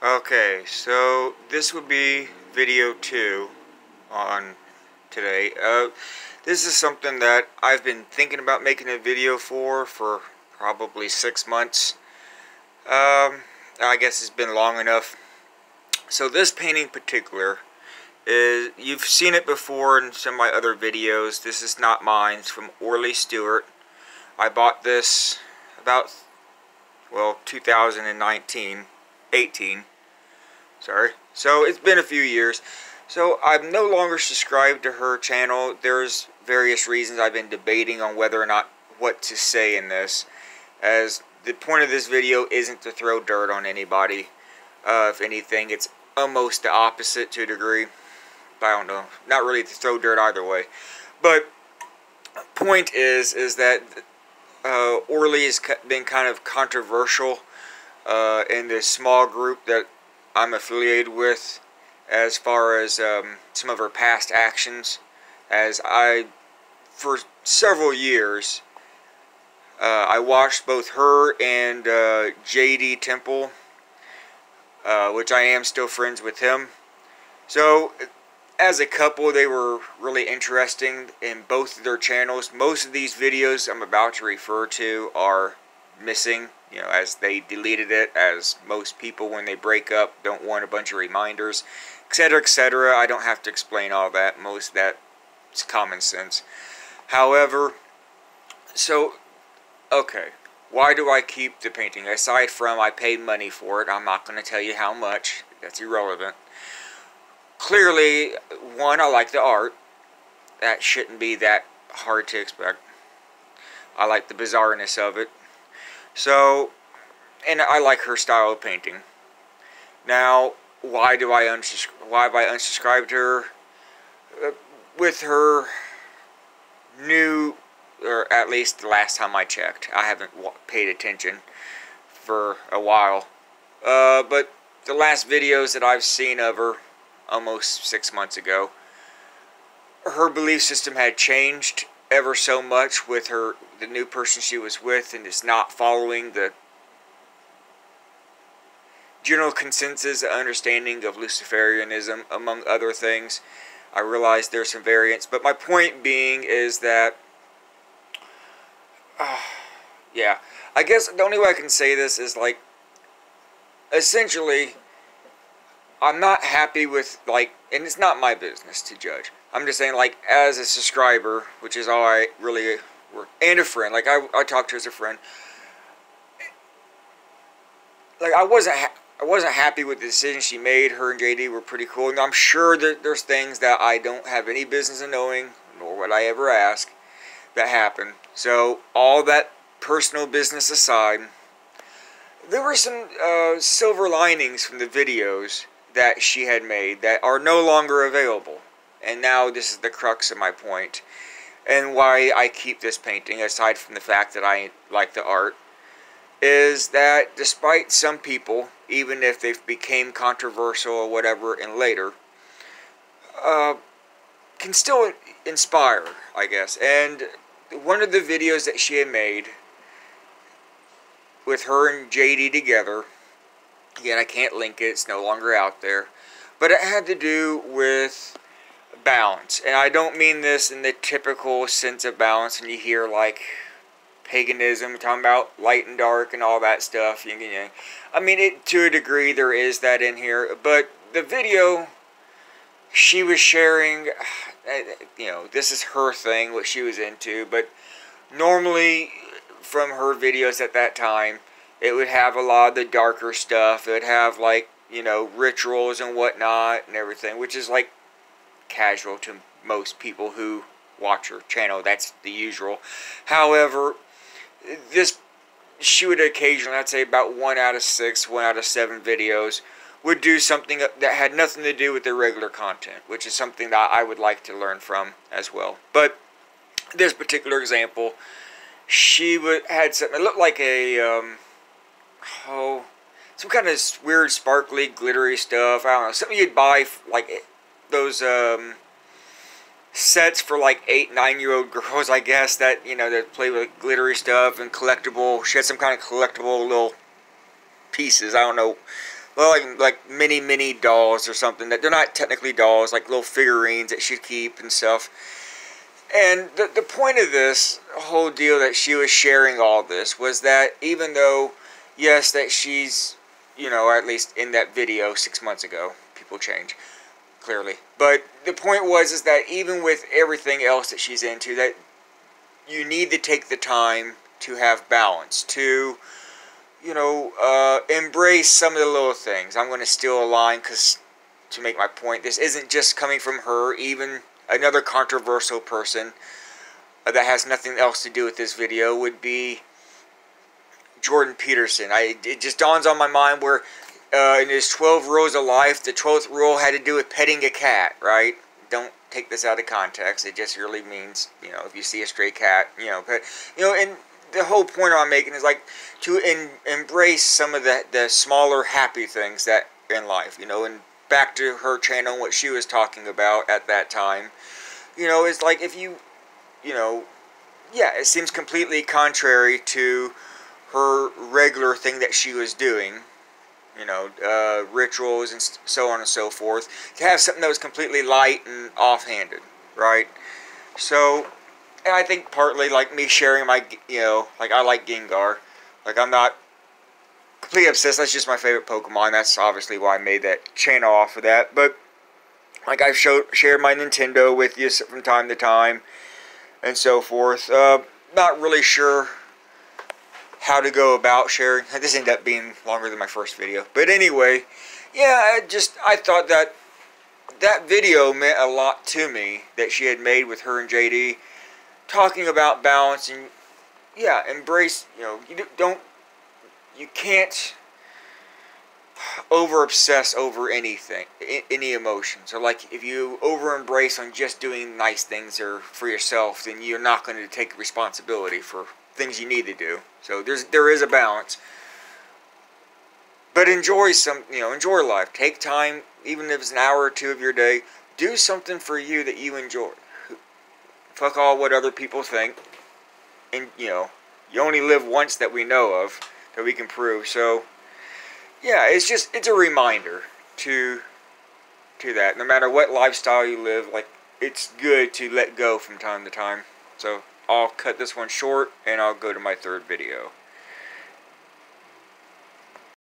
Okay, so this would be video 2 on today. This is something that I've been thinking about making a video for probably 6 months. I guess it's been long enough. So this painting in particular is, you've seen it before in some of my other videos. This is not mine. It's from Orly Stewart. I bought this about, well, 18. Sorry. So it's been a few years. So I'm no longer subscribed to her channel. There's various reasons I've been debating on whether or not what to say in this, as the point of this video isn't to throw dirt on anybody. If anything, it's almost the opposite to a degree. I don't know. Not really to throw dirt either way. But point is that Orly has been kind of controversial in this small group that I'm affiliated with, as far as some of her past actions, as for several years, I watched both her and JD Temple, which I am still friends with him. So, as a couple, they were really interesting in both of their channels. Most of these videos I'm about to refer to are missing, as they deleted it, as most people when they break up don't want a bunch of reminders, etc., etc. I don't have to explain all that. Most of that is common sense. However, so, okay, why do I keep the painting? Aside from I paid money for it, I'm not going to tell you how much. That's irrelevant. Clearly, one, I like the art. That shouldn't be that hard to expect. I like the bizarreness of it. So, and I like her style of painting. Now, why have I unsubscribed to her? With her new, or at least the last time I checked, I haven't paid attention for a while. But the last videos that I've seen of her, almost 6 months ago, her belief system had changed ever so much with the new person she was with, and it's not following the general consensus understanding of Luciferianism, among other things. I realize there's some variance, but my point being is that, yeah, I guess the only way I can say this is, like, essentially, I'm not happy with, like, and it's not my business to judge. I'm just saying, like, as a subscriber, which is all I really were, and a friend, like, I talked to her as a friend, like, I wasn't happy with the decision she made. Her and JD were pretty cool, and I'm sure that there's things that I don't have any business in knowing, nor would I ever ask, that happened. So, all that personal business aside, there were some silver linings from the videos that she had made that are no longer available. And now this is the crux of my point, and why I keep this painting, aside from the fact that I like the art, is that despite some people, even if they became controversial or whatever and later, can still inspire, I guess. And one of the videos that she had made with her and JD together, again, I can't link it, it's no longer out there, but it had to do with balance. And I don't mean this in the typical sense of balance, and you hear, like, paganism, talking about light and dark and all that stuff. I mean, to a degree, there is that in here, but the video she was sharing, this is her thing, what she was into, but normally, from her videos at that time, it would have a lot of the darker stuff. It would have, like, rituals and whatnot and everything, which is, like, casual to most people who watch her channel. That's the usual. However, she would occasionally, I'd say about 1 out of 6, 1 out of 7 videos, would do something that had nothing to do with the regular content, which is something that I would like to learn from as well. But this particular example, she had something, it looked like some kind of weird, sparkly, glittery stuff. I don't know, something you'd buy, like those sets for like 8, 9-year-old girls, I guess, that, that play with glittery stuff and collectible. She had some kind of collectible little pieces. I don't know well, like mini dolls or something, that they're not technically dolls, like little figurines that she'd keep and stuff. And the point of this whole deal that she was sharing all this was that even though, yes, that she's, you know, at least in that video 6 months ago, people change, clearly. But the point was is that even with everything else that she's into, that you need to take the time to have balance, to, you know, embrace some of the little things. I'm going to steal a line because, to make my point, this isn't just coming from her. Even another controversial person that has nothing else to do with this video would be Jordan Peterson. It just dawns on my mind where in his 12 rules of life, the 12th rule had to do with petting a cat, right? Don't take this out of context. It just really means, you know, if you see a stray cat, you know, but, you know, and the whole point I'm making is like to embrace some of the smaller happy things that in life, you know, and back to her channel and what she was talking about at that time, you know, is like if you know, yeah, it seems completely contrary to her regular thing that she was doing, you know, rituals and so on and so forth, to have something that was completely light and offhanded, right? So, and I think partly like me sharing my, you know, like I like Gengar, like I'm not completely obsessed, that's just my favorite Pokemon, that's obviously why I made that channel off of that, but like I've shared my Nintendo with you from time to time, and so forth. Not really sure how to go about sharing. This ended up being longer than my first video. But anyway, yeah, I thought that that video meant a lot to me that she had made with her and JD, talking about balance and, yeah, embrace, you know, you can't over-obsess over anything, any emotions. Or like, if you over-embrace on just doing nice things or for yourself, then you're not going to take responsibility for things you need to do. So there is a balance. But enjoy enjoy life. Take time, even if it's an hour or two of your day, do something for you that you enjoy. Fuck all what other people think. And, you know, you only live once that we know of, that we can prove. So, yeah, it's a reminder to that. No matter what lifestyle you live, like, it's good to let go from time to time. So, I'll cut this one short, and I'll go to my third video.